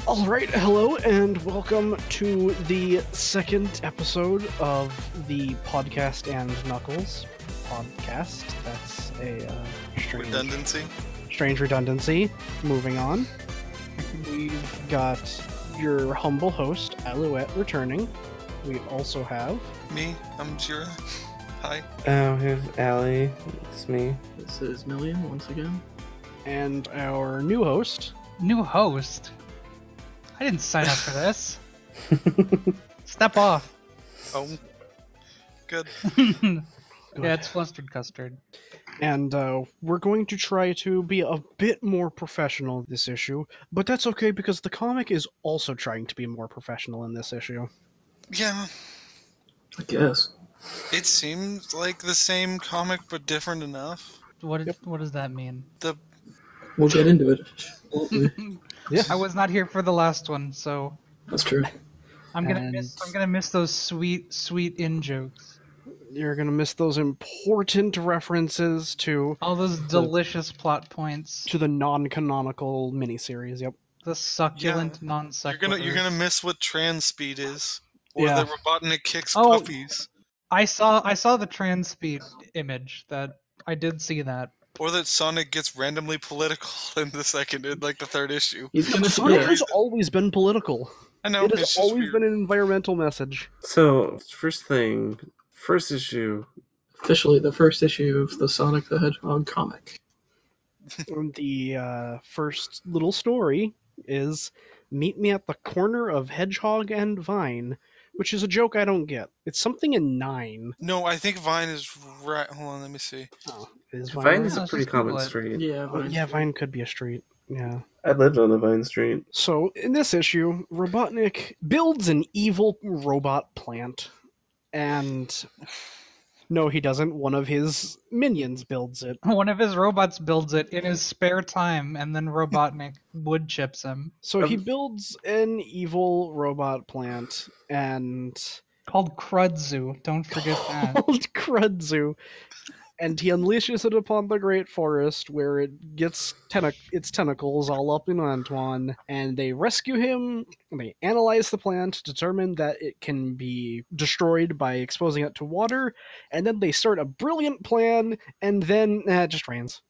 Alright, hello and welcome to the second episode of the Podcast and Knuckles podcast. That's a strange redundancy. Moving on. We've got your humble host, Alouette, returning. We also have... Me, I'm Jira. Hi. Oh, here's Allie. It's me. This is Milian once again. And our new host... New host? I didn't sign up for this. Step off. Oh. Good. Yeah, it's Flustered Custard. And we're going to try to be a bit more professional this issue, but that's okay because the comic is also trying to be more professional in this issue. Yeah. I guess. It seems like the same comic, but different enough. What does that mean? We'll get into it. Yeah. I was not here for the last one, so That's true. I'm gonna miss those sweet in jokes. You're gonna miss those important references to All those delicious plot points. the non-canonical miniseries. Yep. The succulent non sequitur. You're gonna miss what trans speed is, or Yeah. the Robotnik kicks Oh. puppies, I saw the trans speed image. That I did see that. or that Sonic gets randomly political in the third issue. He's gonna Sonic split. has always been political. I know It it's has just always weird. been an environmental message. So, first issue. Officially the first issue of the Sonic the Hedgehog comic. The first little story is "Meet me at the corner of Hedgehog and Vine," which is a joke I don't get. It's something in 9. No, I think Vine is right. Hold on, let me see. Oh, is Vine right? is a Let's pretty just Google common it. street. Yeah, Oh, yeah, Vine could be a street. Yeah. I lived on a Vine Street. So, in this issue, Robotnik builds an evil robot plant. And... No, he doesn't. One of his minions builds it. One of his robots builds it in his spare time, and then Robotnik wood chips him. So he builds an evil robot plant, and... Called Crudzu. Don't forget that. called Crudzu. And he unleashes it upon the Great Forest, where it gets its tentacles all up in Antoine, and they rescue him, and they analyze the plant, determine that it can be destroyed by exposing it to water, and then they start a brilliant plan, and then it just rains.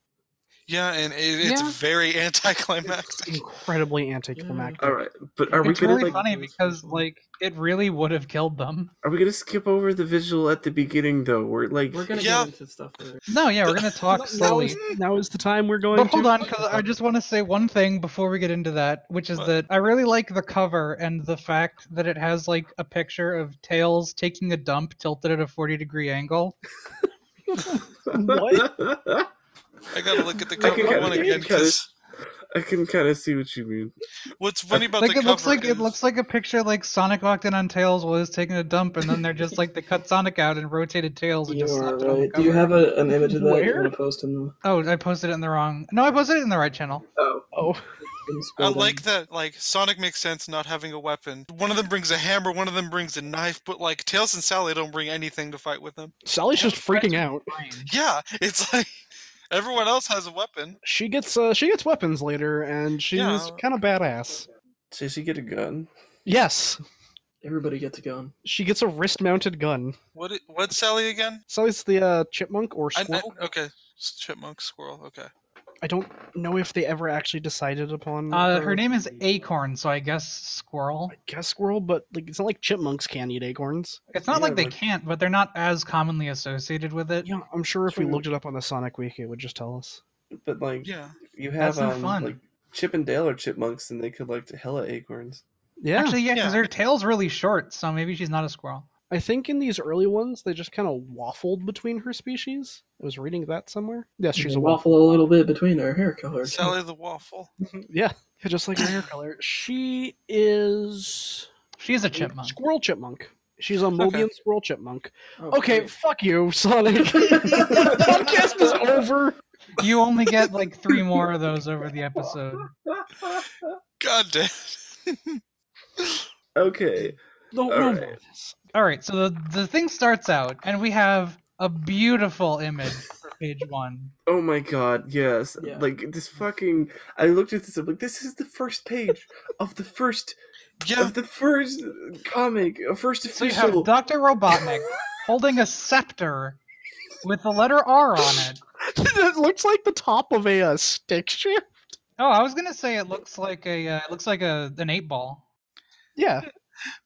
Yeah, and it's Yeah. very anticlimactic. Incredibly anticlimactic. Alright, but are we It's gonna really funny because, it really would have killed them. Are we gonna skip over the visual at the beginning though? we're gonna Yeah. get into stuff later. No, yeah, we're gonna talk slowly. Now is the time we're going But to... hold on, because I just want to say one thing before we get into that, which is What? that I really like the cover and the fact that it has, a picture of Tails taking a dump tilted at a 40-degree angle. What? I gotta look at the I can cover kinda- one again kinda- because I can kind of see what you mean. what's funny about the It cover looks like is, it looks like a picture Sonic walked in on Tails while he was taking a dump, and then they're just they cut Sonic out and rotated Tails and You just are slapped it on the right. Do you cover. have an image of that you Where? want to post in the... Oh, I posted it in the wrong. No, I posted it in the right channel. Oh. Oh. I like that, Sonic makes sense not having a weapon. One of them brings a hammer, one of them brings a knife, but, Tails and Sally don't bring anything to fight with them. Sally's just freaking out. Yeah, it's everyone else has a weapon. She gets weapons later, and she's Yeah. kind of badass. Does she get a gun? Yes, Everybody gets a gun. she gets a wrist-mounted gun. What's Sally again? Sally's the chipmunk or squirrel. Okay, chipmunk, squirrel, okay. I don't know if they ever actually decided upon. Her name is Acorn, so I guess squirrel. I guess squirrel, but it's not like chipmunks can eat acorns. It's not Yeah, like they like- can't, but they're not as commonly associated with it. Yeah, I'm sure if we True. looked it up on the Sonic Wiki, it would just tell us. But Yeah. you have That's no fun. Chip and Dale are chipmunks, and they could hella acorns. Yeah, Actually, yeah, because Yeah. her tail's really short, so maybe she's not a squirrel. I think in these early ones they just kind of waffled between her species. I was reading that somewhere. Yes, she's a waffle. waffle a little bit between their hair colors. Sally the waffle. Yeah, just like her hair color. She is She's a chipmunk. squirrel chipmunk. She's a Mobian squirrel chipmunk. Oh, Okay, great. fuck you, Sonic. The podcast is over. You only get 3 more of those over the episode. God damn. Okay. No, All no right. more of this. All right, so the thing starts out, and we have a beautiful image page 1. Oh my god, yes. Yeah. Like, this fucking... I looked at this, I'm like, this is the first page of the first... Yeah. Of the first comic, first So you have official... Dr. Robotnik holding a scepter with the letter R on it. It looks like the top of a stick shift. Oh, I was gonna say it looks like an 8-ball. Yeah,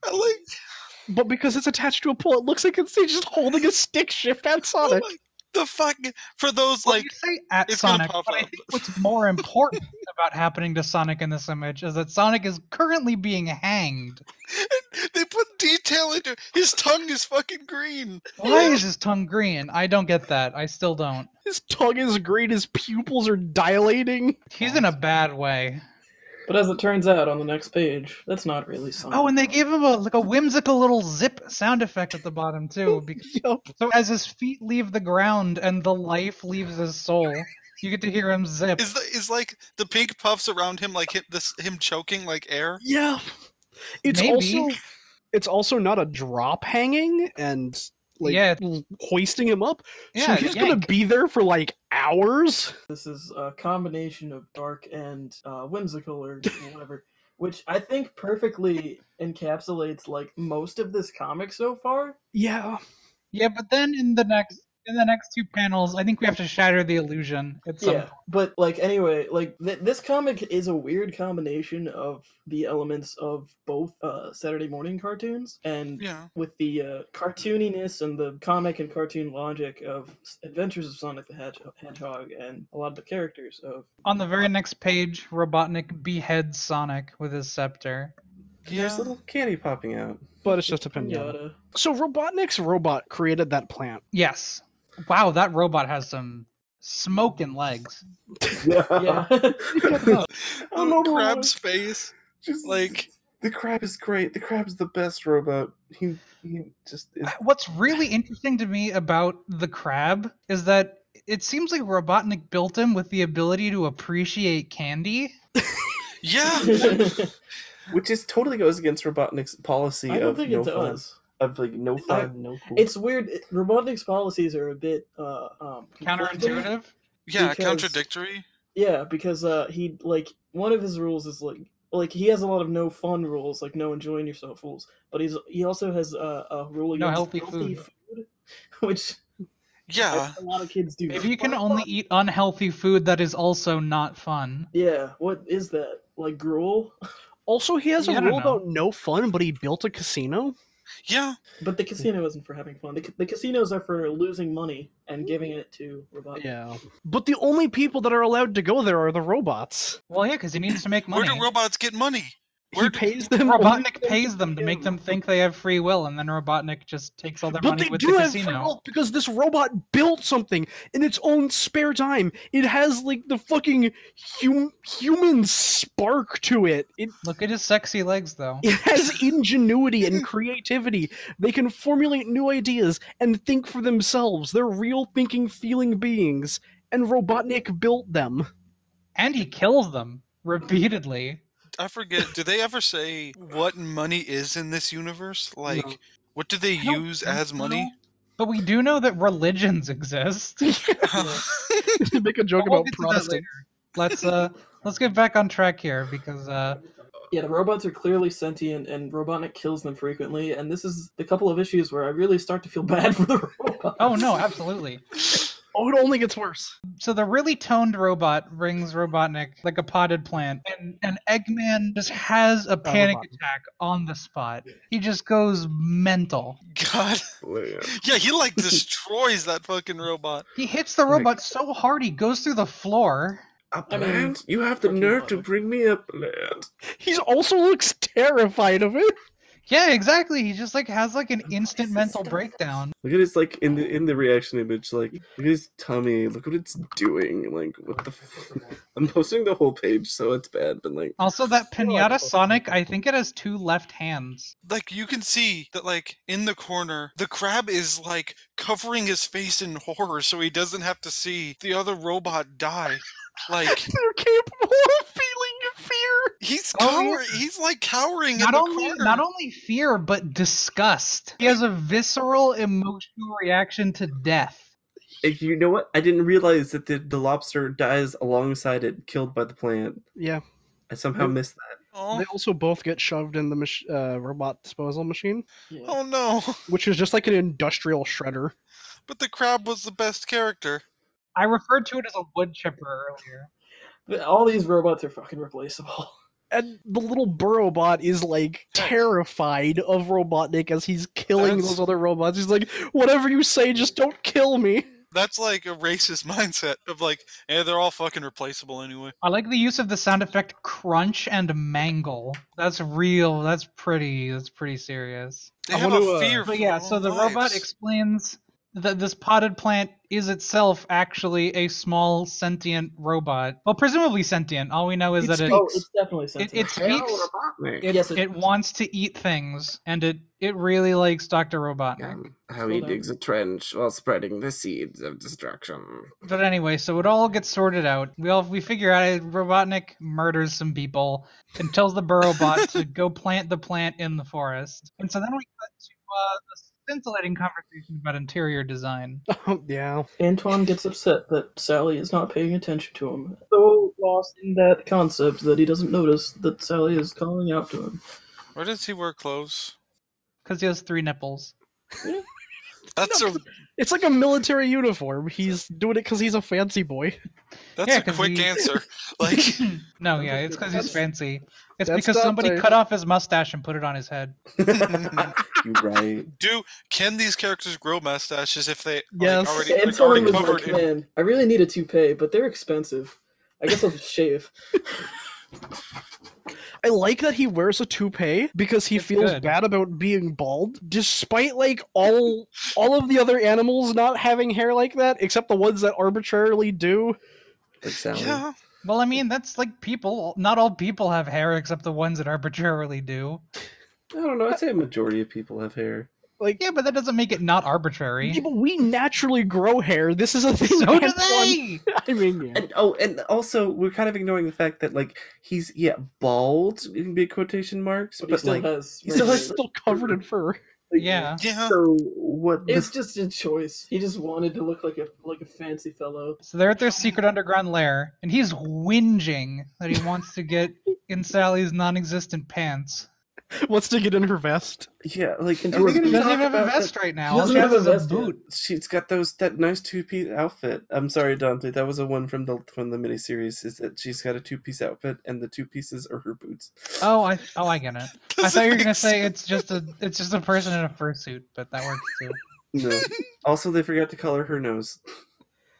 I like. but because it's attached to a pole, it looks like it's just holding a stick shift at Oh Sonic. my, the fuck for those Well, like you say at it's gonna Sonic, pop but I up. think what's more important about happening to Sonic in this image is that Sonic is currently being hanged. they put detail into his tongue is fucking green. Why is his tongue green? I don't get that. I still don't. His tongue is green, his pupils are dilating. He's in a bad way. But as it turns out, on the next page, that's not really Sonic. Oh, and they gave him a whimsical little zip sound effect at the bottom too. Because, Yup. so as his feet leave the ground and the life leaves his soul, you get to hear him zip. Is like the pink puffs around him like him choking like air? Yeah. Maybe. It's also not a drop hanging and like Yeah. hoisting him up. So Yeah, he's yank. gonna be there for like hours. This is a combination of dark and whimsical or whatever, which I think perfectly encapsulates like most of this comic so far. Yeah. Yeah, but then in the next 2 panels, I think we have to shatter the illusion. Yeah, but like anyway, like this comic is a weird combination of the elements of both Saturday morning cartoons and Yeah. with the cartooniness and the comic and cartoon logic of Adventures of Sonic the Hedgehog and a lot of the characters of. On the very next page, Robotnik beheads Sonic with his scepter. There's little candy popping out. But it's just a pinata. Pinata. So Robotnik's robot created that plant. Yes. Wow, that robot has some smoking legs. Yeah. I don't know the Crab's face. Just Like the crab is great. The crab's the best robot. He just is. What's really interesting to me about the crab is that it seems like Robotnik built him with the ability to appreciate candy. yeah. Which is totally goes against Robotnik's policy I don't of think no it fun. does. Of like no fun, no cool. It's weird. Robotnik's policies are a bit conflicting. Counterintuitive. Yeah, Because- contradictory. Yeah, because he like one of his rules is like he has a lot of no fun rules, like no enjoying yourself rules. But he also has a rule No against healthy food, which Yeah. a lot of kids do. Maybe you can only eat unhealthy food that is also not fun. Yeah, what is that? Like gruel? Also, he has Yeah, I a don't rule know. about no fun, but he built a casino. Yeah. But the casino isn't for having fun. The casinos are for losing money and giving it to Robotnik. Yeah. But the only people that are allowed to go there are the robots. Well, yeah, because he needs to make Where money. do robots get money? He pays them. Robotnik pays them to make them think they have free will, and then Robotnik just takes all their But money they with do the have free casino. will because this robot built something in its own spare time. It has like the fucking human spark to it. Look at his sexy legs, though. It has ingenuity and creativity. They can formulate new ideas and think for themselves. They're real thinking, feeling beings. And Robotnik built them. And he kills them repeatedly. I forget. Do they ever say what money is in this universe? Like, No. what do they I don't use think as money? But we do know that religions exist. To make a joke We'll about get to that Protestant. Let's get back on track here because Yeah, the robots are clearly sentient, and Robotnik kills them frequently. And this is the couple of issues where I really start to feel bad for the robots. oh no, absolutely. Oh, it only gets worse. So the really toned robot brings Robotnik like a potted plant, and Eggman just has a panic Robotnik. attack on the spot. He just goes mental. God. Yeah. Yeah, he like destroys that fucking robot. He hits the robot so hard he goes through the floor. A I mean, plant? You have the fucking nerve to Robotnik. bring me a plant. He also looks terrified of it. Yeah, exactly. He just like has like an instant mental breakdown. Look at his like in the reaction image. Like look at his tummy. Look what it's doing. Like what the. I'm posting the whole page, so it's bad. But like Also, that pinata Sonic, I think it has 2 left hands. Like, you can see that, like, in the corner, the crab is, like, covering his face in horror so he doesn't have to see the other robot die. Like, They're capable of feeling fear. he's Oh, yeah. cowering. He's, like, cowering in Not the only corner. not only fear, but disgust. He has a visceral emotional reaction to death. You know what? I didn't realize that the lobster dies alongside it, killed by the plant. Yeah. I somehow missed that. They Oh, also both get shoved in the robot disposal machine, Yeah. oh no! which is just like an industrial shredder. But the crab was the best character. I referred to it as a wood chipper earlier. But all these robots are fucking replaceable. And the little Burrowbot is like terrified of Robotnik as he's killing That's- those other robots. He's like, whatever you say, just don't kill me. That's like a racist mindset of like, they're all fucking replaceable anyway. I like the use of the sound effect crunch and mangle. That's real. That's pretty serious. They I have wanna, a fear for But yeah, their so own the robot lives. explains that this potted plant is itself actually a small sentient robot. Well, presumably sentient. All we know is It that speaks. Oh, it's definitely it sensitive. speaks. It, Yes, it wants to eat things, and it really likes Dr. Robotnik. How he digs a trench while spreading the seeds of destruction. But anyway, so it all gets sorted out. We figure out Robotnik murders some people and tells the Burrowbot to go plant the plant in the forest. And so then we cut to a scintillating conversation about interior design. Yeah. Antoine gets upset that Sally is not paying attention to him. So lost in that concept that he doesn't notice that Sally is calling out to him. Why does he wear clothes? Because he has 3 nipples. That's It's like a military uniform. He's doing it because he's a fancy boy. Yeah, a 'cause quick he- answer. Like, No, yeah, it's because he's fancy. It's That's because somebody Dante. cut off his mustache and put it on his head. You're right. can these characters grow mustaches if they Yes. already, like, Antoine already was covered like, in? man, I really need a toupee, but they're expensive. I guess I'll just shave. I like that he wears a toupee because he It's feels good. bad about being bald, despite like all of the other animals not having hair like that, except the ones that arbitrarily do. Like Sally. Yeah. Well, I mean, that's like people. Not all people have hair except the ones that arbitrarily do. I don't know. I'd say a majority of people have hair. Like, Yeah, but that doesn't make it not arbitrary. yeah, but we naturally grow hair. This is a thing. So do Antoine- they! I mean, yeah. And also we're kind of ignoring the fact that like he's bald in big quotation marks, But but, he still like has. he still red has hair. Still covered in fur. Yeah. Yeah. So what? It's just a choice. He just wanted to look like a fancy fellow. So they're at their secret underground lair, and he's whinging that he wants to get in Sally's non-existent pants. Wants to get in her vest. Yeah, like Into are we his gonna He doesn't talk even have a about vest that- right now. He doesn't All have has a is vest yet. boot. She's got that nice 2-piece outfit. I'm sorry, Dante. That was a one from the miniseries. Is that she's got a 2-piece outfit, and the 2 pieces are her boots. Oh, I get it. I thought you were gonna say it's just a person in a fursuit, but that works too. No. Also, they forgot to color her nose.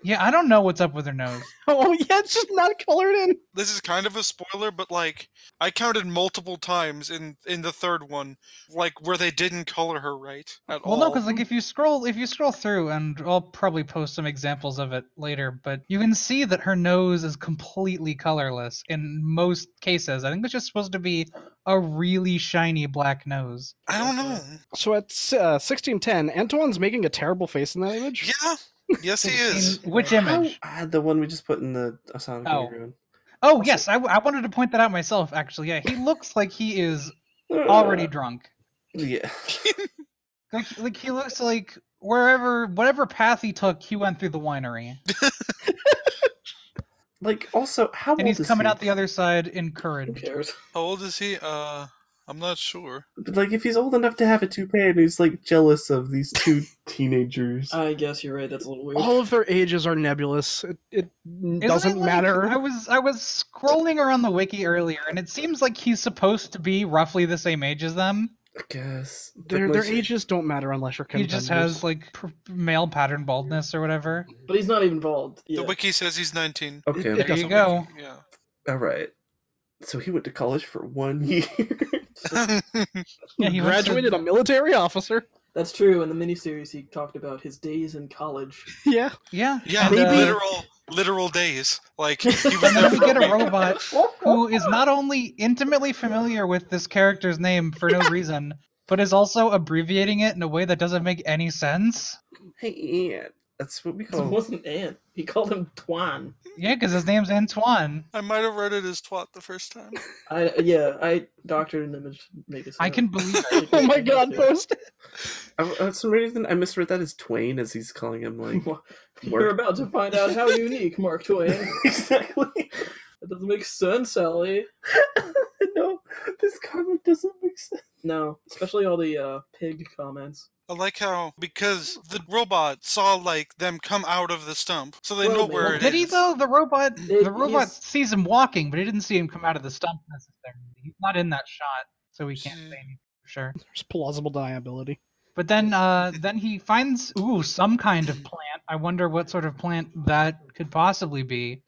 Yeah, I don't know what's up with her nose. Oh yeah, it's just not colored in. This is kind of a spoiler, but like I counted multiple times in the third one, like where they didn't color her right at Well, all. no, because like if you scroll through, and I'll probably post some examples of it later, but you can see that her nose is completely colorless in most cases. I think it's just supposed to be a really shiny black nose. I don't know. So at 1610, Antoine's making a terrible face in that image. Yeah. Yes, he is. In which image? The one we just put in the Sonic Oh. Underground. Oh, yes, I wanted to point that out myself, actually. Yeah, he looks like he is already drunk. Yeah. Like he looks like whatever path he took, he went through the winery. Like, also, how And old he's is coming he? out the other side Who encouraged. cares? How old is he? I'm not sure. But, like, if he's old enough to have a toupee and he's, like, jealous of these 2 teenagers. I guess you're right. That's a little weird. All of their ages are nebulous. It Isn't doesn't it like- matter. I was scrolling around the wiki earlier, and it seems like he's supposed to be roughly the same age as them. I guess. Their Like, ages don't matter unless you're He contenders. just has like male pattern baldness or whatever. But he's not even bald. The Yeah. wiki says he's 19. Okay, It There doesn't you go. Yeah. alright. So he went to college for 1 year. Yeah, he graduated a military officer. That's true. In the miniseries, he talked about his days in college. Yeah. Yeah, Yeah, and, Maybe- literal days. Like he was And there then we for get a a week. robot who is not only intimately familiar with this character's name for no reason, but is also abbreviating it in a way that doesn't make any sense. Hey, That's what we It call. wasn't Ant. He called him Twan. Yeah, because his name's Antoine. I might have read it as twat the first time. I doctored an image to make it. I can believe it. it. Oh my god, post. For some reason, I misread that as Twain, as he's calling him like. You're about to find out how unique Mark Twain. Exactly. That doesn't make sense, Allie. No, this comic doesn't make sense. No, especially all the pig comments. I like how, because the robot saw, like, them come out of the stump, so they know where Well, it did he is. though? The robot he's- sees him walking, but he didn't see him come out of the stump necessarily. He's not in that shot, so we can't say anything for sure. There's plausible deniability. But then he finds some kind of plant. I wonder what sort of plant that could possibly be.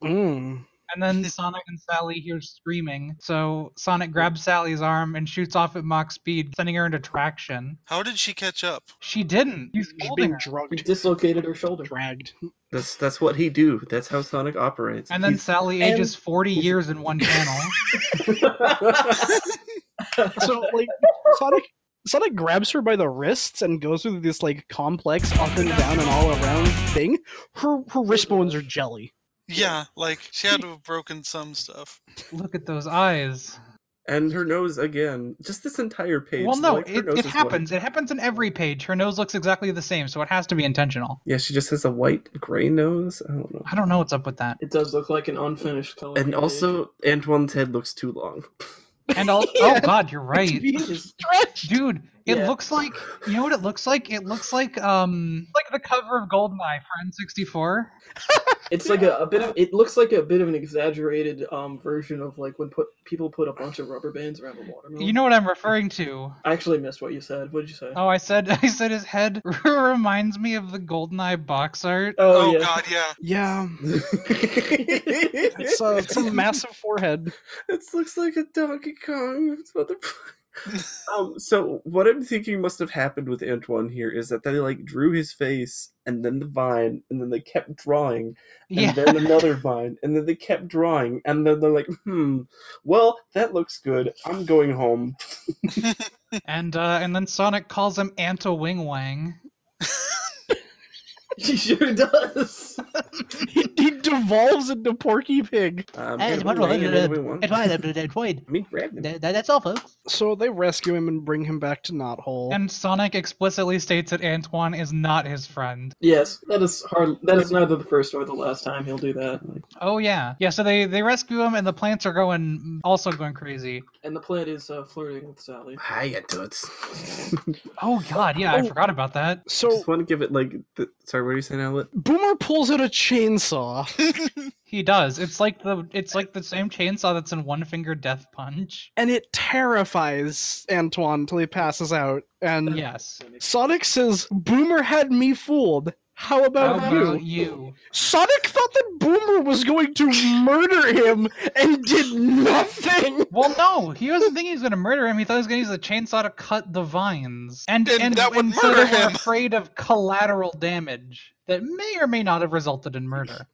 And then Sonic and Sally hear screaming, so Sonic grabs Sally's arm and shoots off at Mach speed, sending her into traction. How did she catch up? She didn't. He's She's holding being her. He drugged, dislocated her shoulder. dragged. That's what he do. That's how Sonic operates. And then He's- Sally ages 40 years in one panel. So like Sonic grabs her by the wrists and goes through this like complex up and down and all around thing. Her wrist bones are jelly. Yeah, like, she had to have broken some stuff. Look at those eyes. And her nose again. Just this entire page. Well, no, like, her nose it is happens. white. It happens in every page. Her nose looks exactly the same, so it has to be intentional. Yeah, she just has a white gray nose. I don't know. I don't know what's up with that. It does look like an unfinished color. And also, Antoine's head looks too long. And also, Yeah. oh god, you're right, Stretched. dude. It Yeah. looks like, you know what it looks like? It looks like the cover of Goldeneye for N64. It's like a bit of. It looks like a bit of an exaggerated version of like when people put a bunch of rubber bands around a watermelon. You know what I'm referring to? I actually missed what you said. What did you say? Oh, I said his head reminds me of the Goldeneye box art. Oh, yeah. god, yeah. Yeah, it's a massive forehead. It looks like a Donkey Kong. It's so what I'm thinking must have happened with Antoine here is that they like drew his face and then the vine and then they kept drawing and Yeah. then another vine and then they kept drawing and then they're like, well, that looks good. I'm going home. And then Sonic calls him Anto Wing Wang. She sure does. He devolves into Porky Pig. That's all, folks. So they rescue him and bring him back to Knothole. And Sonic explicitly states that Antoine is not his friend. Yes, that is hard. That is neither the first or the last time he'll do that. Oh yeah, yeah. So they rescue him, and the plants are also going crazy. And the plant is flirting with Sally. Hiya, toots. Oh god, yeah, I forgot about that. So Just want to give it like. Sorry, what are you saying, Owlet? Boomer pulls out a chainsaw. He does. It's like the same chainsaw that's in One Finger Death Punch. And it terrifies Antoine till he passes out. And Yes. Sonic says, Boomer had me fooled. How about How you? about you? Sonic thought that Boomer was going to murder him and did nothing. Well, no, he wasn't thinking he was going to murder him. He thought he was going to use the chainsaw to cut the vines, and that would so murder they were him. afraid of collateral damage that may or may not have resulted in murder.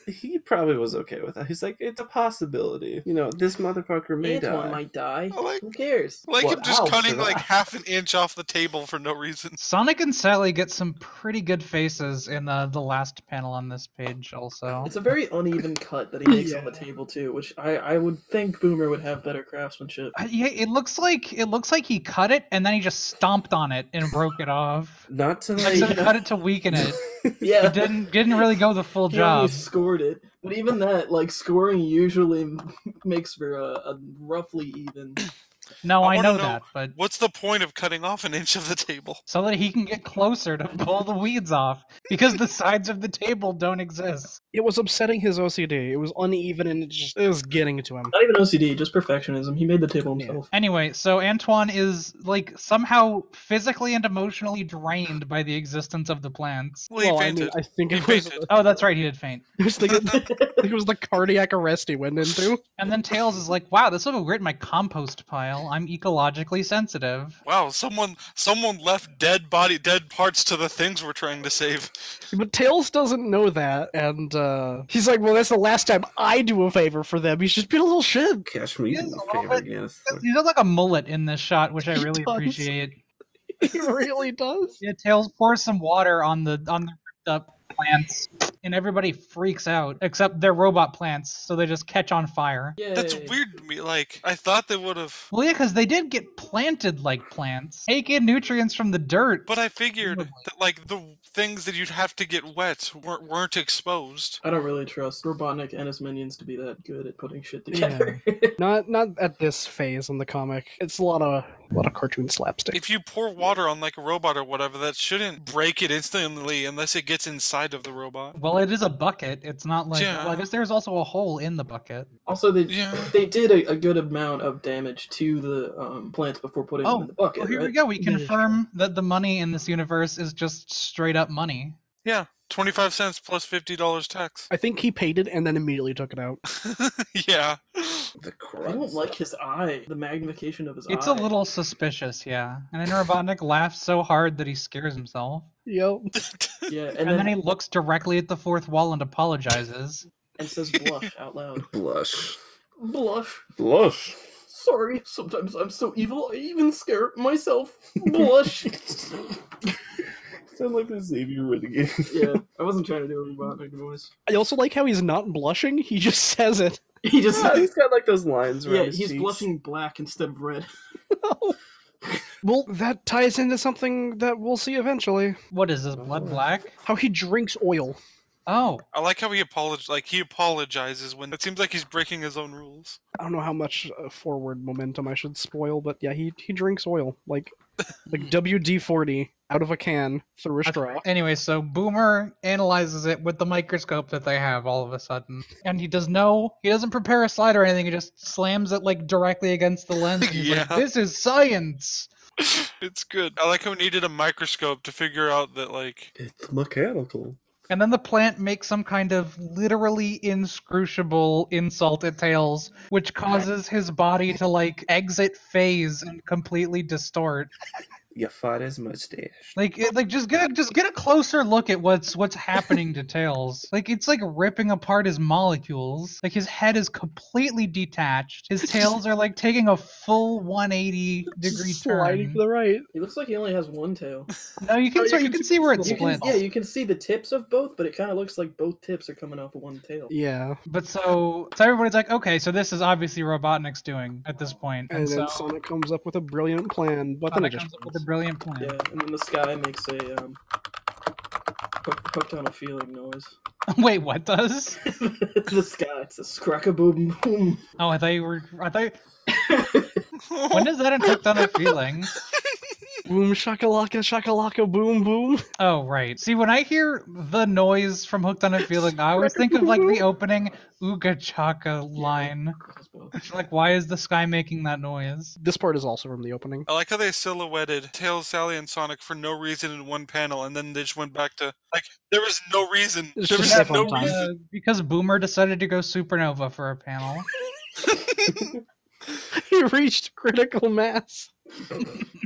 He probably was okay with that. He's like, it's a possibility. You know, this motherfucker may Antoine die. might die. I like- Who cares? Like What him just else cutting did like I- half an inch off the table for no reason. Sonic and Sally get some pretty good faces in the last panel on this page. Also, It's a very uneven cut that he makes on the Yeah. table too, which I would think Boomer would have better craftsmanship. yeah, it looks like he cut it and then he just stomped on it and broke it off. Not to Like, like. so cut it to weaken it. Yeah, It didn't really go the full he only job. scored it, but even that, like scoring, usually makes for a roughly even. No, I wanna know know- that, but What's the point of cutting off an inch of the table? so that he can get closer to pull the weeds off, because the sides of the table don't exist. It was upsetting his OCD. It was uneven and it was getting to him. Not even OCD, just perfectionism. He made the table himself. Anyway, so Antoine is like somehow physically and emotionally drained by the existence of the plants. Well, he Well, I fainted. mean, I think He it was, fainted. Oh, that's right, he did faint. it was the cardiac arrest he went into. And then Tails is like, "Wow, this will go great in my compost pile. I'm ecologically sensitive." Wow, someone left dead parts to the things we're trying to save. But Tails doesn't know that, and he's like, well, that's the last time I do a favor for them. He's just being a little shit. Cash me He is a a little favor bit- again. He's got like a mullet in this shot, which I He really does. appreciate. He really does. Yeah, Tails pours some water on the ripped up plants, and everybody freaks out, except they're robot plants, so they just catch on fire. Yay. That's weird to me. Like, I thought they would have. Well, yeah, because they did get planted like plants. Take in nutrients from the dirt. But I figured that, like, the things that you'd have to get wet weren't exposed. I don't really trust Robotnik and his minions to be that good at putting shit together. Not at this phase in the comic. It's a lot of cartoon slapstick. If you pour water on, like, a robot or whatever, that shouldn't break it instantly unless it gets inside of the robot. Well, it is a bucket. It's not like... Yeah. Well, I guess there's also a hole in the bucket. Also, they did a good amount of damage to the plants before putting them in the bucket. Well, here right? we go. We confirm that the money in this universe is just straight up money. Yeah, 25 cents plus $50 tax. I think he paid it and then immediately took it out. Yeah. The I don't like his eye, the magnification of his eye. It's a little suspicious, yeah. And then Robotnik laughs so hard that he scares himself. Yep. Yeah, And then he looks directly at the fourth wall and apologizes. and says blush out loud. Blush. Blush. Blush. Sorry, sometimes I'm so evil I even scare myself. Blush. Sound like the Xavier Renegade. Yeah, I wasn't trying to do a Robotnik voice. I also like how he's not blushing. He just says it. He just He's got like those lines around his he's cheeks. blushing black instead of red. Well, that ties into something that we'll see eventually. What is this, blood black? How he drinks oil. Oh. I like how he apologizes when it seems like he's breaking his own rules. I don't know how much forward momentum I should spoil, but yeah, he drinks oil. Like WD-40 out of a can through a straw. Anyway, so Boomer analyzes it with the microscope that they have all of a sudden. And he doesn't prepare a slide or anything, he just slams it like directly against the lens. And he's like, this is science! It's good. I like how he needed a microscope to figure out that, like... It's mechanical. And then the plant makes some kind of literally inscrutable insult at Tails, which causes his body to, like, exit phase and completely distort. You fought his mustache. Just get a closer look at what's happening to Tails. Like, it's like ripping apart his molecules. Like, his head is completely detached. His tails are like taking a full 180-degree Sliding turn. to the right. He looks like he only has one tail. No, you can see where it splits. You can see the tips of both, but it kind of looks like both tips are coming off of one tail. Yeah. But so everybody's like, okay, so this is obviously Robotnik's doing at this point. And then Sonic comes up with a brilliant plan, but then it Sonic just comes up with a brilliant plan. Yeah, and then the sky makes a hooked on a feeling noise. Wait, what does? The sky, it's a scrack-a-boom boom. Oh, I thought when does that hooked on a feeling? Boom shakalaka shakalaka boom boom. Oh, right. See, when I hear the noise from Hooked on a Feeling, I always think of like the opening Ooga Chaka line. Like, why is the sky making that noise? This part is also from the opening. I like how they silhouetted Tails, Sally, and Sonic for no reason in one panel, and then they just went back to, like, there was no reason. It's There just was a no fun time. reason. Because Boomer decided to go supernova for a panel. He reached critical mass.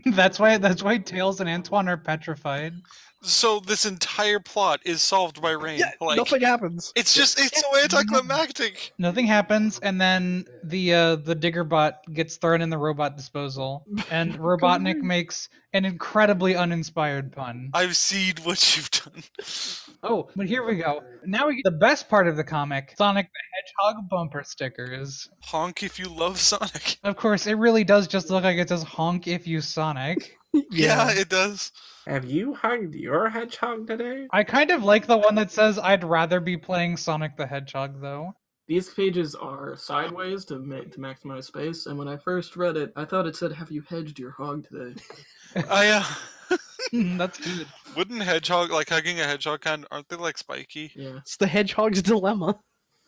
That's why Tails and Antoine are petrified. So this entire plot is solved by rain. Yeah, like, nothing happens. it's so anticlimactic. Nothing happens, and then the Diggerbot gets thrown in the robot disposal, and Robotnik makes an incredibly uninspired pun. I've seen what you've done. Oh, but here we go. Now we get the best part of the comic, Sonic the Hedgehog bumper stickers. Honk if you love Sonic. Of course, it really does just look like it says honk if you Sonic. Yeah, it does. Have you hugged your hedgehog today? I kind of like the one that says I'd rather be playing Sonic the Hedgehog, though. These pages are sideways to maximize space, and when I first read it, I thought it said, "Have you hedged your hog today?" That's good. Wouldn't hedgehog, like hugging a hedgehog, aren't they like spiky? Yeah. It's the hedgehog's dilemma.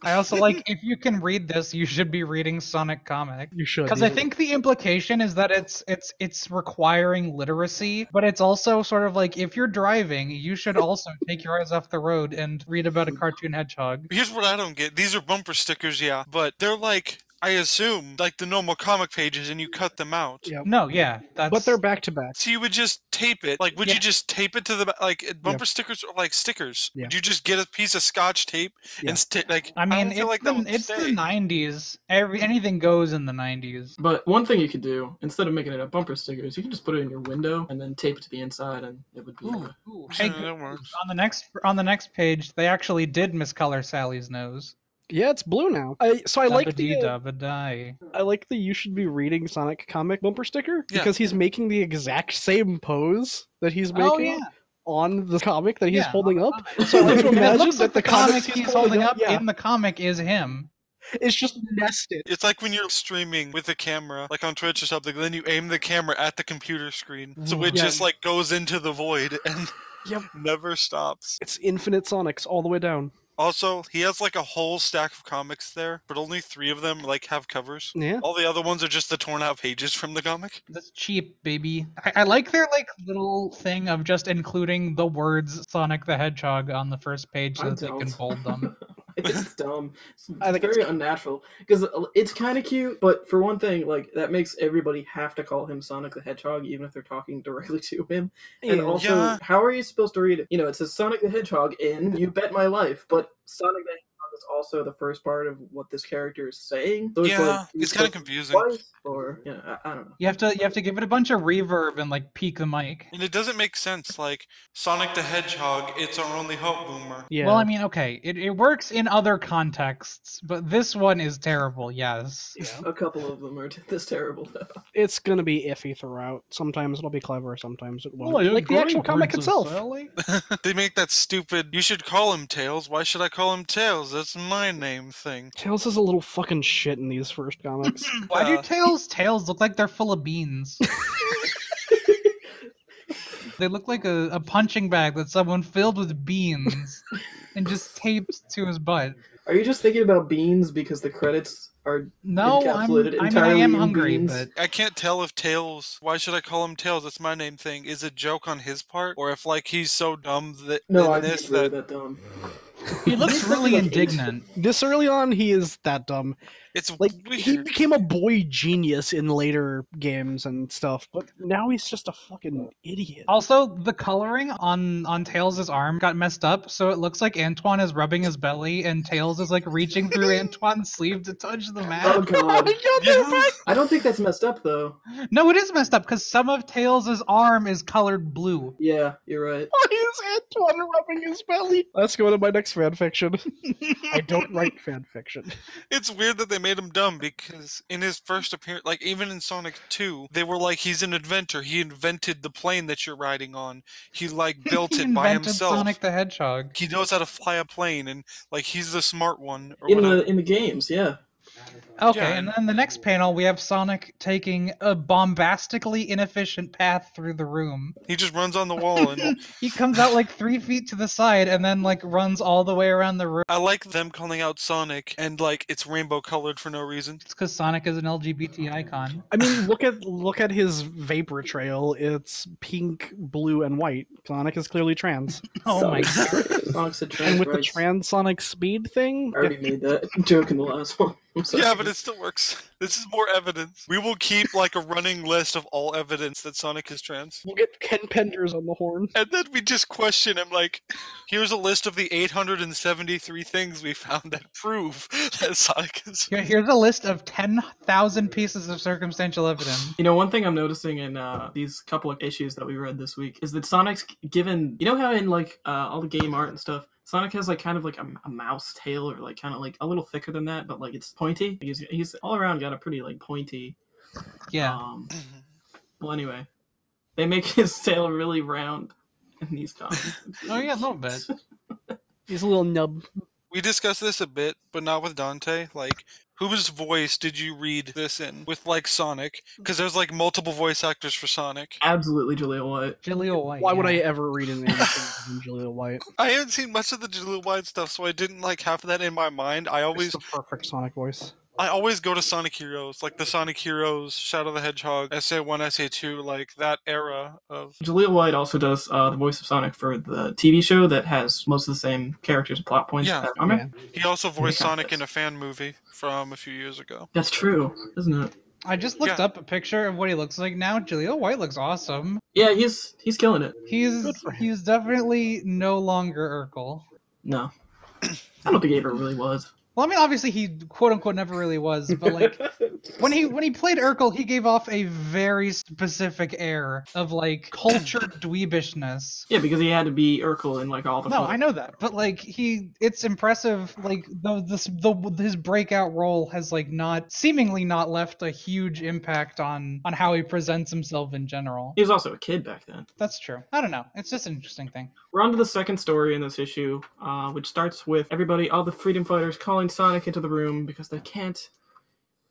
I also like, if you can read this, you should be reading Sonic comic. You should. Because I think the implication is that it's requiring literacy, but it's also sort of like, if you're driving, you should also take your eyes off the road and read about a cartoon hedgehog. Here's what I don't get. These are bumper stickers, yeah, but they're like I assume, like the normal comic pages, and you cut them out. Yep. No, yeah, that's. But they're back to back. So you would just tape it. Like, would Yeah. you just tape it to the bumper stickers are like stickers? Yeah. Would you just get a piece of Scotch tape Yeah. and like? I mean, don't feel it's, like that would it's the stay. 90s. Anything goes in the 90s. But one thing you could do, instead of making it a bumper stickers, you can just put it in your window and then tape it to the inside, and it would be. Ooh, hey, Yeah, that works. on the next page, they actually did miscolor Sally's nose. Yeah, it's blue now. I like the Dabba-dee-dabba-die. I like the "You should be reading Sonic" comic bumper sticker Yeah. because he's making the exact same pose that he's making Oh yeah. on the comic that he's Yeah, holding on up. the So I like to And it imagine looks that like the comic he's holding up yeah, in the comic is him. it's just nested. It's like when you're streaming with a camera, like on Twitch or something, then you aim the camera at the computer screen. So it Yeah. just like goes into the void and Yep. never stops. It's infinite Sonics all the way down. Also, he has like a whole stack of comics there, but only 3 of them like have covers. Yeah. All the other ones are just the torn out pages from the comic. That's cheap, baby. I like their like little thing of just including the words Sonic the Hedgehog on the first page so I that they can don't. bold them. It's dumb. It's I think very unnatural because it's kind of cute, but for one thing, like that makes everybody have to call him Sonic the Hedgehog, even if they're talking directly to him. And Yeah. also, Yeah. how are you supposed to read it? You know, it says Sonic the Hedgehog in "You Bet My Life," but Sonic the Hedgehog is also the first part of what this character is saying. So Yeah, you're it's kinda supposed to confusing. twice, or I don't know. You have to give it a bunch of reverb and like peak the mic. And it doesn't make sense. Like, Sonic the Hedgehog, it's our only hope, Boomer. Yeah. Well, I mean, okay, it works in other contexts, but this one is terrible. Yes. A couple of them are this terrible. it's gonna be iffy throughout. Sometimes it'll be clever, sometimes it won't. Like the actual comic itself. They make that stupid, you should call him Tails. Why should I call him Tails? That's my name thing. Tails is a little fucking shit in these first comics. Why do tails look like they're full of beans? They look like a punching bag that someone filled with beans and just taped to his butt. Are you just thinking about beans because the credits are No, encapsulated I entirely am in hungry, beans? but I can't tell if Tails, why should I call him Tails? That's my name thing. Is a joke on his part? Or if, like, he's so dumb that No, in I this think really that that dumb. he looks really indignant. This early on, he is that dumb. it's Like he weird. became a boy genius in later games and stuff, but now he's just a fucking idiot. Also, the coloring on Tails' arm got messed up, so it looks like Antoine is rubbing his belly and Tails is like reaching through Antoine's sleeve to touch the Oh mat. god. Yeah. I don't think that's messed up though. No, it is messed up because some of Tails' arm is colored blue. Yeah, you're right. Why is Antoine rubbing his belly? Let's go to my next fanfiction. I don't write fanfiction. It's weird that they made him dumb because in his first appearance, like even in Sonic 2, they were like, he's an inventor. He invented the plane that you're riding on. He like built He it by invented himself. Sonic the Hedgehog. He knows how to fly a plane and like he's the smart one or In whatever. the games, yeah. Okay, Yeah, and then the next panel we have Sonic taking a bombastically inefficient path through the room. He just runs on the wall and He comes out like 3 feet to the side and then like runs all the way around the room. I like them calling out Sonic and like it's rainbow colored for no reason. It's because Sonic is an LGBT icon. I mean, look at his vapor trail. It's pink, blue, and white. Sonic is clearly trans. Oh my god. Sonic's a trans And with the rights. transonic speed thing, I already made that joke in the last one. I'm sorry. Yeah, but it still works. This is more evidence. We will keep like a running list of all evidence that Sonic is trans. we'll get Ken Penders on the horn. And then we just question him like, here's a list of the 873 things we found that prove that Sonic is. Here's a list of 10,000 pieces of circumstantial evidence. You know, one thing I'm noticing in these couple of issues that we read this week is that Sonic's given. You know how in like all the game art and stuff, Sonic has like kind of like a mouse tail, or like kind of like a little thicker than that, but like it's pointy. He's all around got a pretty like pointy. Yeah. Well, anyway, they make his tail really round in these comics. Oh yeah, a little bit. He's a little nub. We discussed this a bit, but not with Dante. Like, whose voice did you read this in with like Sonic? Because there's like multiple voice actors for Sonic. Absolutely, Julia White. Jaleel White. Why would I yeah. ever read anything from Julia White? I haven't seen much of the Jaleel White stuff, so I didn't like have that in my mind. I It's always the perfect Sonic voice. I always go to Sonic Heroes, like the Sonic Heroes, Shadow the Hedgehog, SA1, SA2, like that era of... Jaleel White also does the voice of Sonic for the TV show that has most of the same characters and plot points. Yeah. as Armor. Yeah. He also voiced Yeah. Sonic in a fan movie from a few years ago. That's true, isn't it? I just looked Yeah. up a picture of what he looks like now. Jaleel White looks awesome. Yeah, he's killing it. Good for him. He's definitely no longer Urkel. No, I don't think he ever really was. Well, I mean, obviously he quote unquote never really was, but like when he played Urkel, he gave off a very specific air of like cultured dweebishness. Yeah, because he had to be Urkel in like all the. No, films. I know that, but like it's impressive. Like his breakout role has like seemingly not left a huge impact on how he presents himself in general. He was also a kid back then. That's true. I don't know. It's just an interesting thing. We're on to the second story in this issue, which starts with all the freedom fighters calling Sonic into the room because they can't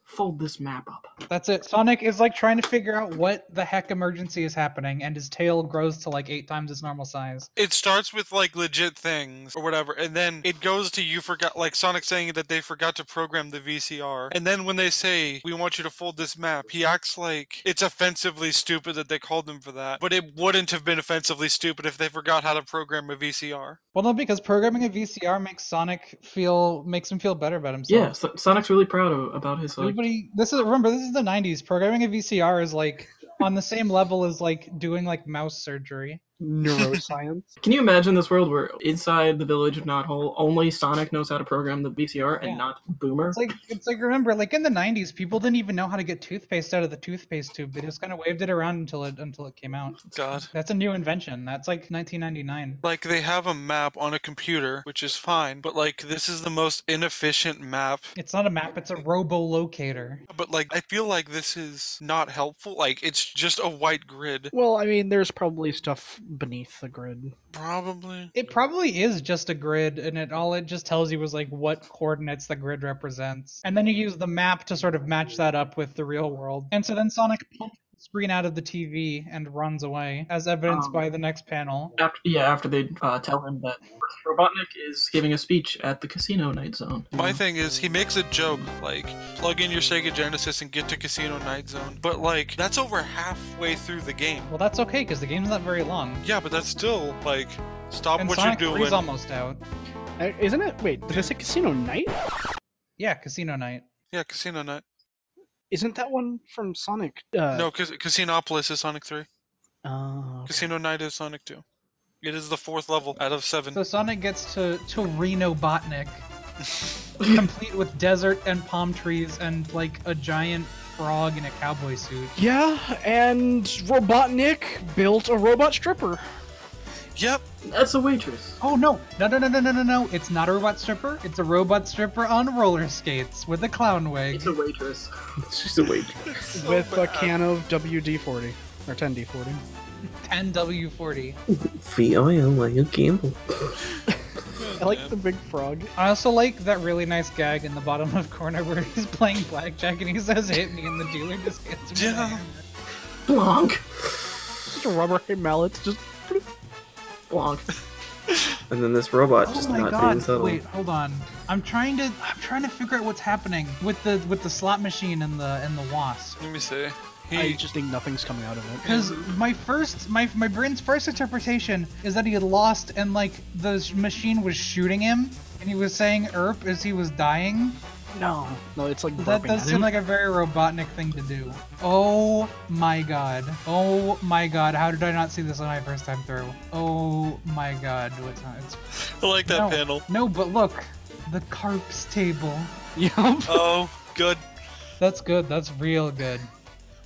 fold this map up. That's it. Sonic is like trying to figure out what the heck emergency is happening, and his tail grows to like 8 times its normal size. It starts with like legit things or whatever, and then it goes to you forgot, like Sonic saying that they forgot to program the VCR. And then when they say, we want you to fold this map, he acts like it's offensively stupid that they called him for that. But it wouldn't have been offensively stupid if they forgot how to program a VCR. Well, no, because programming a VCR makes him feel better about himself. Yeah, Sonic's really proud about his like. This is the 90s. Programming a VCR is like on the same level as like doing like mouse surgery. Neuroscience. Can you imagine this world where inside the village of Knothole, only Sonic knows how to program the VCR and Yeah. not Boomer? It's like remember, like in the 90s, people didn't even know how to get toothpaste out of the toothpaste tube. They just kind of waved it around until it came out. God. That's a new invention. That's like 1999. Like, they have a map on a computer, which is fine, but like, this is the most inefficient map. It's not a map, it's a robo-locator. But like, I feel like this is not helpful. Like, it's just a white grid. Well, I mean, there's probably stuff beneath the grid. Probably. It probably is just a grid, and it just tells you is like what coordinates the grid represents. And then you use the map to sort of match that up with the real world. And so then Sonic pulls the screen out of the TV and runs away, as evidenced by the next panel. After they tell him that Robotnik is giving a speech at the Casino Night Zone. My thing is, he makes a joke, like, plug in your Sega Genesis and get to Casino Night Zone. But like, that's over halfway through the game. Well, that's okay, because the game's not very long. Yeah, but that's still, like, stop And what Sonic you're 3's doing. almost out. Isn't it? Wait, did I say Casino Night? Yeah, Casino Night. Yeah, Casino Night. Isn't that one from Sonic? No, Casinopolis is Sonic 3. Okay. Casino Night is Sonic 2. It is the 4th level out of 7. So Sonic gets to Reno Botnik, complete with desert and palm trees and like a giant frog in a cowboy suit. Yeah, and Robotnik built a robot stripper. Yep. That's a waitress. Oh no! No! It's not a robot stripper. It's a robot stripper on roller skates with a clown wig. It's a waitress. She's a waitress. So With a bad. can of WD-40 or 10D-40. 10W40. VIL while you gamble. I like the big frog. I also like that really nice gag in the bottom left corner where he's playing blackjack and he says "hit me" and the dealer just gets him. Yeah. Blanc. Just a rubber mallet. Just Blanc. And then this robot Oh just my not being god! subtle. Wait, hold on. I'm trying to figure out what's happening with the slot machine and the wasp. Let me see. I just think nothing's coming out of it. Because my brain's first interpretation is that he had lost and like the machine was shooting him and he was saying "erp" as he was dying. No, it's like That burping does at seem him. like a very Robotnik thing to do. Oh my god. Oh my god. How did I not see this on my first time through? Oh my god. It's I like that no, panel. No, but look. The carp's table. Yup. Oh, good. That's good. That's real good.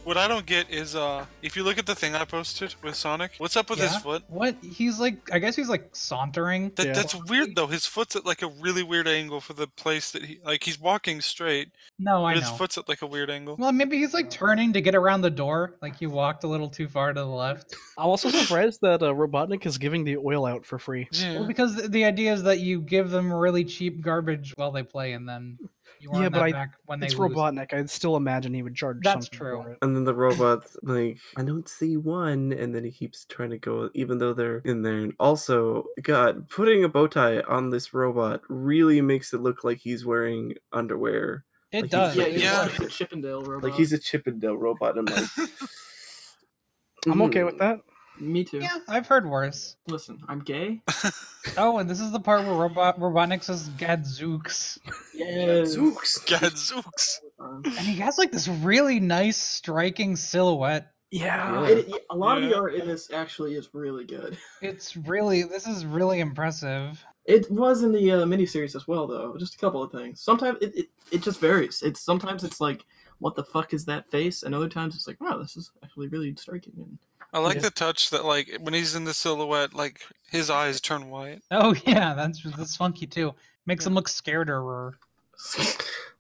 What I don't get is, if you look at the thing I posted with Sonic, what's up with his Yeah? foot? What? He's like, I guess he's like sauntering. Yeah. That's weird though. His foot's at like a really weird angle for the place that he's walking straight, No, but I his know. foot's at like a weird angle. Well, maybe he's like turning to get around the door. Like he walked a little too far to the left. I'm also surprised that Robotnik is giving the oil out for free. Yeah. Well, because the idea is that you give them really cheap garbage while they play, and then you earn Yeah, but that back when they It's lose. Robotnik. I'd still imagine he would charge That's something true. for it. And then the robot's like, I don't see one. And then he keeps trying to go, even though they're in there. And also, God, putting a bow tie on this robot really makes it look like he's wearing underwear. It Like, does. Yeah, Yeah. he's a Chippendale robot. Like he's a Chippendale robot, and like I'm okay with that. Me too. Yeah, I've heard worse. Listen, I'm gay. Oh, and this is the part where Robotnik says Gadzooks. Yeah. Zooks. Gadzooks. And he has like this really nice, striking silhouette. Yeah. A lot of the Yeah. art in this actually is really good. This is really impressive. It was in the miniseries as well, though. Just a couple of things. Sometimes it just varies. Sometimes it's like, what the fuck is that face? And other times it's like, wow, this is actually really striking. And I like Yeah. the touch that, like, when he's in the silhouette, like, his eyes turn white. Oh yeah, that's funky too. Makes him look scareder.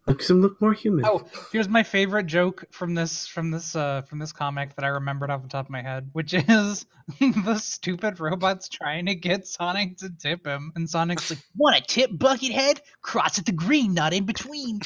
Makes him look more human. Oh, here's my favorite joke from this comic that I remembered off the top of my head, which is the stupid robot's trying to get Sonic to tip him, and Sonic's like, "Want a tip, Buckethead? Cross at the green, not in between."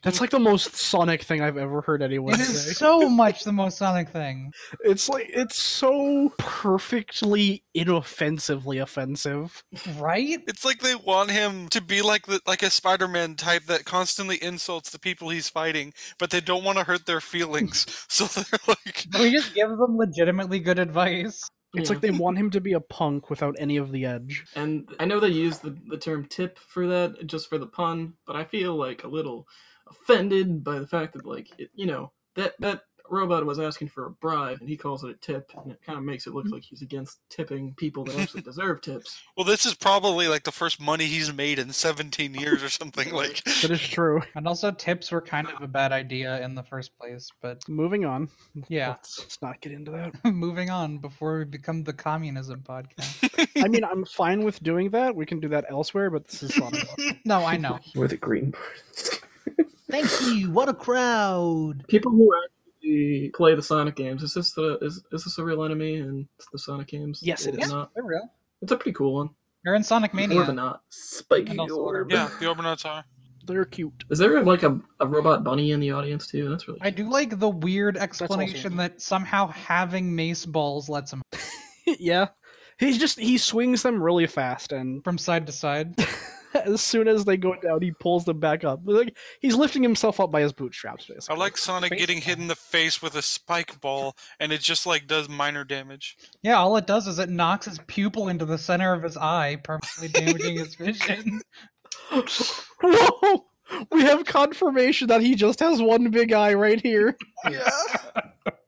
That's like the most Sonic thing I've ever heard anyone It say. is so much the most Sonic thing. It's like it's so perfectly inoffensively offensive. Right? It's like they want him to be like a Spider-Man type that constantly insults the people he's fighting, but they don't want to hurt their feelings. So they're like, We just give them legitimately good advice. It's Yeah. like they want him to be a punk without any of the edge. And I know they use the term tip for that, just for the pun, but I feel like a little offended by the fact that, like, that robot was asking for a bribe, and he calls it a tip, and it kind of makes it look like he's against tipping people that actually deserve tips. well, this is probably like the first money he's made in 17 years or something. Like, That is true. And also, tips were kind of a bad idea in the first place, but Moving on. yeah. Let's not get into that. Moving on before we become the communism podcast. I mean, I'm fine with doing that. We can do that elsewhere, but this is Sonic. No, I know. We're the green birds. Thank you. What a crowd. People who actually play the Sonic games, is this a real enemy in the Sonic games? Yes, it Or is. Not? They're real. It's a pretty cool one. You're in Sonic Or Mania. the not. Spiky And also orb. yeah, the Orbinauts are. They're cute. Is there like a robot bunny in the audience too? That's really I do like the weird also- explanation that somehow having mace balls lets him Yeah. He swings them really fast, and from side to side. as soon as they go down, he pulls them back up. Like he's lifting himself up by his bootstraps, basically. I like Sonic getting hit in the face with a spike ball, and it just like does minor damage. Yeah, all it does is it knocks his pupil into the center of his eye, permanently damaging his vision. Whoa! We have confirmation that he just has one big eye right here. Yeah.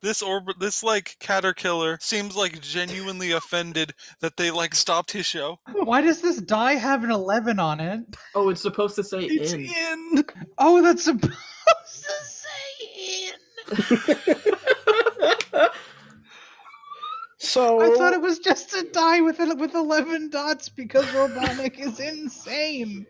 This like caterpillar seems like genuinely offended that they like stopped his show. Why does this die have an 11 on it? Oh, it's supposed to say It's in. in. Oh, that's supposed to say in. So I thought it was just a die with 11 dots because Robotnik is insane.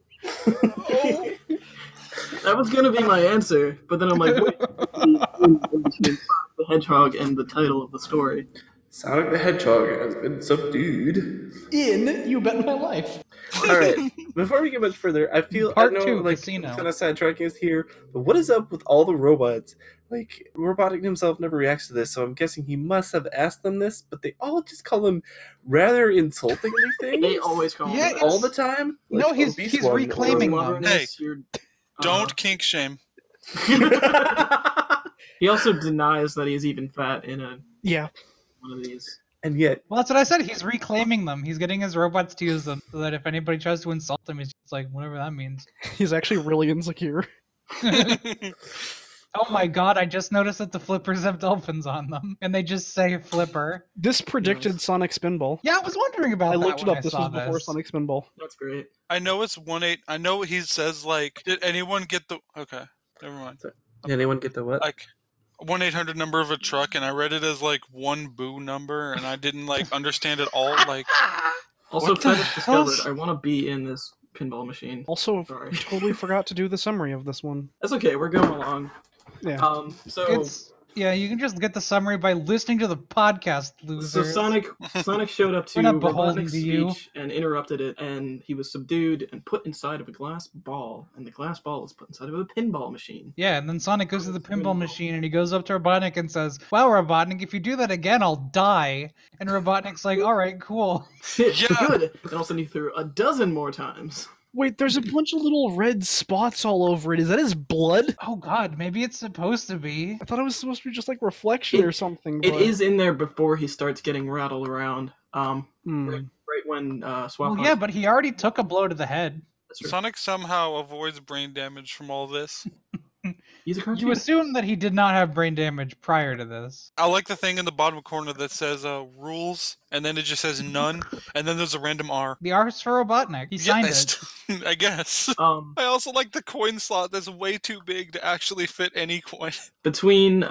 That was gonna be my answer, but then I'm like, wait, between the Hedgehog and the title of the story. Sonic the Hedgehog has been subdued. in, you bet my life. All right. Before we get much further, I feel Part I know 2, like Casino. kind of sidetracking us here, but what is up with all the robots? Like Robotic himself never reacts to this, so I'm guessing he must have asked them this, but they all just call him rather insultingly things. They always call Yeah, him all the time. No, Like, he's obese one reclaiming or- them. Hey, Uh-huh. Don't kink shame. He also denies that he's even fat in Yeah. one of these. And yet, Well, that's what I said. He's reclaiming them. He's getting his robots to use them so that if anybody tries to insult him, he's just like, whatever that means. He's actually really insecure. Oh my god, I just noticed that the flippers have dolphins on them. And they just say flipper. This predicted Sonic Spinball. Yeah, I was wondering about I that looked it when up. This saw was before this. Sonic Spinball. That's great. I know it's 1-8. I know he says like, did anyone get the? Okay, never mind. did anyone get the what? Like 1-800 number of a truck, and I read it as like one boo number, and I didn't like understand it all. Like, Also, What the I just discovered hell's- I want to be in this pinball machine. Also, Sorry. we totally forgot to do the summary of this one. That's okay. We're going along. Yeah. So Yeah, you can just get the summary by listening to the podcast, So loser. Sonic showed up to We're not beholden Robotnik's to you. speech and interrupted it, and he was subdued and put inside of a glass ball, and the glass ball was put inside of a pinball machine. Yeah, and then Sonic goes to the pinball machine and he goes up to Robotnik and says, "Wow, Robotnik, if you do that again, I'll die." And Robotnik's like, "All right, cool." Yeah. Good. And all of a sudden he threw a dozen more times. Wait, there's a bunch of little red spots all over it. Is that his blood? Oh god, maybe it's supposed to be. I thought it was supposed to be just like reflection or something. It but... is in there before he starts getting rattled around. Hmm. Right when Swap. Well, yeah, but he already took a blow to the head. Sonic somehow avoids brain damage from all this. He's a cartoon. You assume that he did not have brain damage prior to this. I like the thing in the bottom corner that says rules, and then it just says none, and then there's a random R. The R's for Robotnik. He signed it. I guess. I also like the coin slot that's way too big to actually fit any coin. Between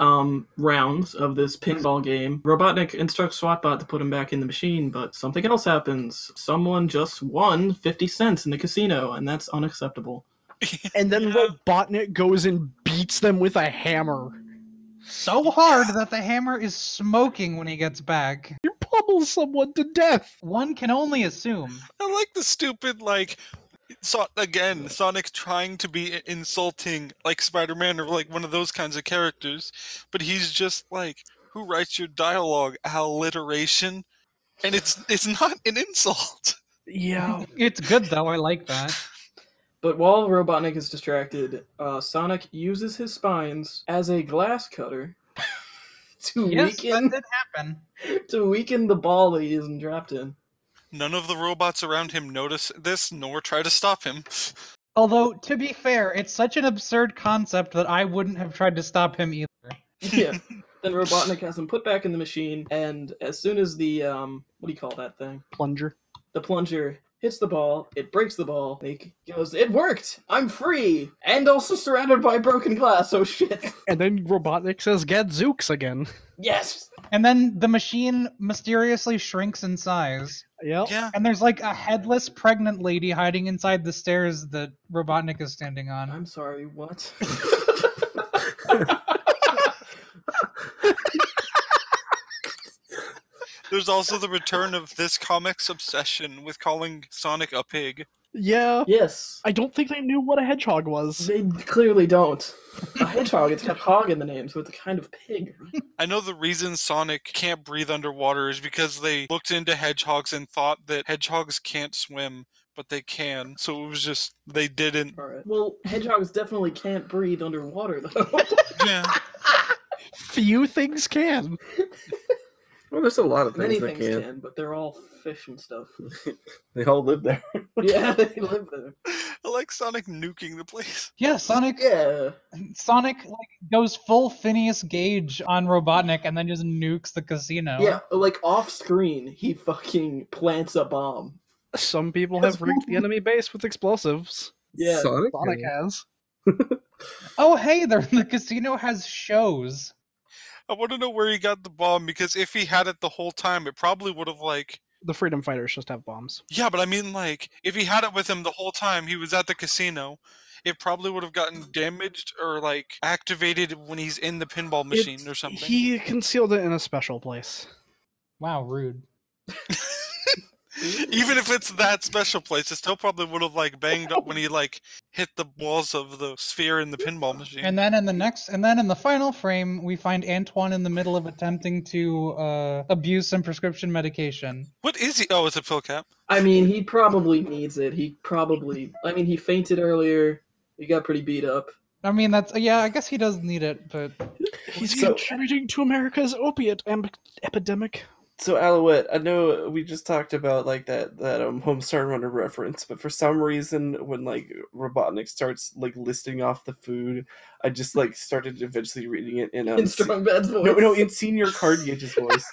rounds of this pinball game, Robotnik instructs SWATbot to put him back in the machine, but something else happens. Someone just won 50 cents in the casino, and that's unacceptable. And then Robotnik goes and beats them with a hammer. So hard that the hammer is smoking when he gets back. You pummel someone to death. One can only assume. I like the stupid, Sonic trying to be insulting, like Spider-Man or like one of those kinds of characters, but he's just like, who writes your dialogue? Alliteration? And it's not an insult. Yeah. It's good though, I like that. But while Robotnik is distracted, Sonic uses his spines as a glass cutter to weaken the ball that he isn't trapped in. None of the robots around him notice this, nor try to stop him. Although, to be fair, it's such an absurd concept that I wouldn't have tried to stop him either. Yeah. Then Robotnik has him put back in the machine, and as soon as the, what do you call that thing? Plunger. The plunger hits the ball, it breaks the ball, and he goes, "It worked! I'm free! And also surrounded by broken glass, oh shit!" And then Robotnik says, "Gadzooks" again. Yes! And then the machine mysteriously shrinks in size. Yep. Yeah. And there's like a headless pregnant lady hiding inside the stairs that Robotnik is standing on. I'm sorry, what? There's also the return of this comic's obsession with calling Sonic a pig. Yeah. Yes. I don't think they knew what a hedgehog was. They clearly don't. A hedgehog, it's got hog in the name, so it's a kind of pig. I know the reason Sonic can't breathe underwater is because they looked into hedgehogs and thought that hedgehogs can't swim, but they can. So it was just, they didn't. Alright. Well, hedgehogs definitely can't breathe underwater, though. Yeah. Few things can. Well, there's a lot of Many things that things can. can, but they're all fish and stuff. They all live there. Yeah, they live there. I like Sonic nuking the place. Yeah, Sonic Yeah. goes full Phineas Gage on Robotnik and then just nukes the casino. Yeah, like off screen, he fucking plants a bomb. Some people have rigged the enemy base with explosives. Yeah. Sonic has. Oh, hey, the casino has shows. I want to know where he got the bomb, because if he had it the whole time, it probably would have, The freedom fighters just have bombs. Yeah, but I mean, if he had it with him the whole time he was at the casino, it probably would have gotten damaged or, activated when he's in the pinball machine or something. He concealed it in a special place. Wow, rude. Even if it's that special place, it still probably would have, banged up when he, hit the walls of the sphere in the pinball machine. And then in the final frame, we find Antoine in the middle of attempting to abuse some prescription medication. What is he? Oh, it's a pill cap. I mean, he probably needs it. He fainted earlier. He got pretty beat up. I mean, I guess he does need it, but... He's contributing to America's opiate epidemic. So, Alouette, I know we just talked about that Homestar Runner reference, but for some reason, when Robotnik starts listing off the food, I just started eventually reading it in Strong Bad's voice. No, in Senior Cardiage's voice.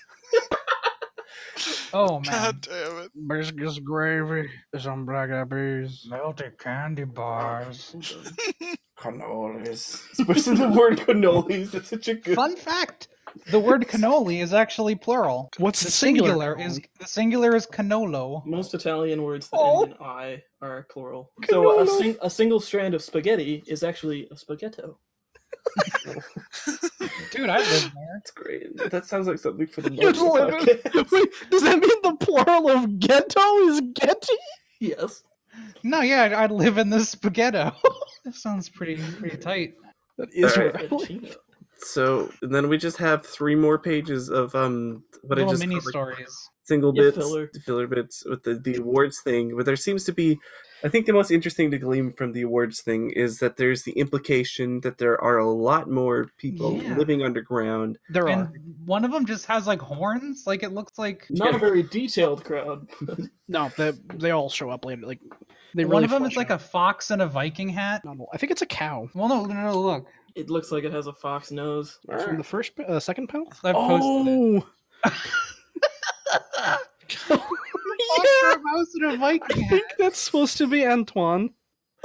Oh man! God damn it! Biscuits, gravy, some black eyed peas, Melted candy bars. Cannolis. Especially the word cannolis. It's such a good. Fun fact: the word cannoli is actually plural. What's The the singular is cannolo. Most Italian words that end in I are plural. So a single strand of spaghetti is actually a spaghetto. Dude, I live there. That's great. That sounds like something for the Wait, does that mean the plural of ghetto is Getty? Yes. No, yeah, I live in this spaghetto. That sounds pretty tight. That is Alright. right. So then we just have 3 more pages of what I Little just mini called, stories. single Yeah, bits, filler. filler bits with the awards thing. But there seems to be I think the most interesting to glean from the awards thing is that there's the implication that there are a lot more people Yeah. living underground. There And are. one of them just has like horns. Like it looks like Not a very detailed crowd. No, they all show up later. Like they one really of them is flesh like out. a fox and a Viking hat. No, I think it's a cow Well, no, look. It looks like it has a fox nose. from the second panel. I've posted it. Oh, Fox or a mouse and a I Viking hat. think that's supposed to be Antoine.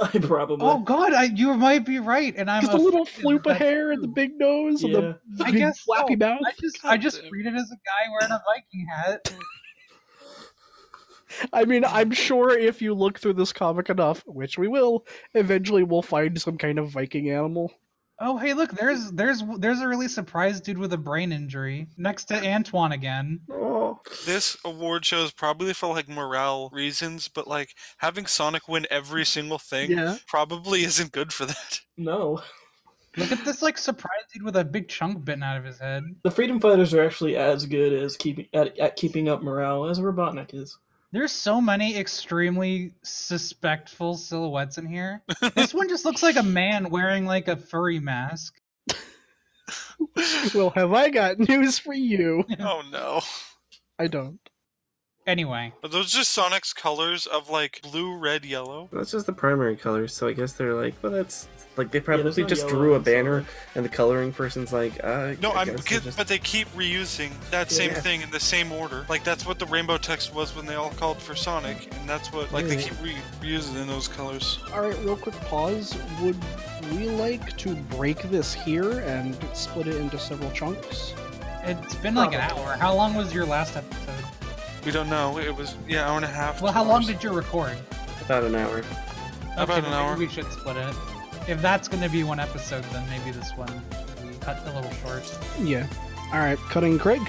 I probably. Oh God, you might be right, and I'm Because the little offended floop of that's hair and the true. big nose and the Yeah. I big guess flappy so. mouth. I just read it as a guy wearing a Viking hat. I mean, I'm sure if you look through this comic enough, which we will, eventually we'll find some kind of Viking animal. Oh, hey, look, there's a really surprised dude with a brain injury next to Antoine again. Oh, This award show is probably for like morale reasons, but like having Sonic win every single thing Yeah. probably isn't good for that. No. Look at this like surprised dude with a big chunk bitten out of his head. The Freedom Fighters are actually as good as at keeping up morale as Robotnik is. There's so many extremely suspectful silhouettes in here. This one just looks like a man wearing like a furry mask. Well, have I got news for you? Oh no. I don't. Anyway, Are those just Sonic's colors of like blue, red, yellow? that's just the primary colors. So I guess they're like, well, that's like they probably there's no just yellow drew a in banner, Sonic. and the coloring person's like, No, I guess they're but they keep reusing that same Yeah. thing in the same order. Like that's what the rainbow text was when they all called for Sonic, and that's what like they keep reusing in those colors. Alright, real quick pause. Would we like to break this here and split it into several chunks? it's been like an hour. How long was your last episode? We don't know. It was hour and a half. Well, 2 how long hours. did you record? about an hour. About Okay, an then hour. maybe we should split it. If that's going to be one episode, then maybe this one we cut a little short. Yeah. Alright, cutting Craig.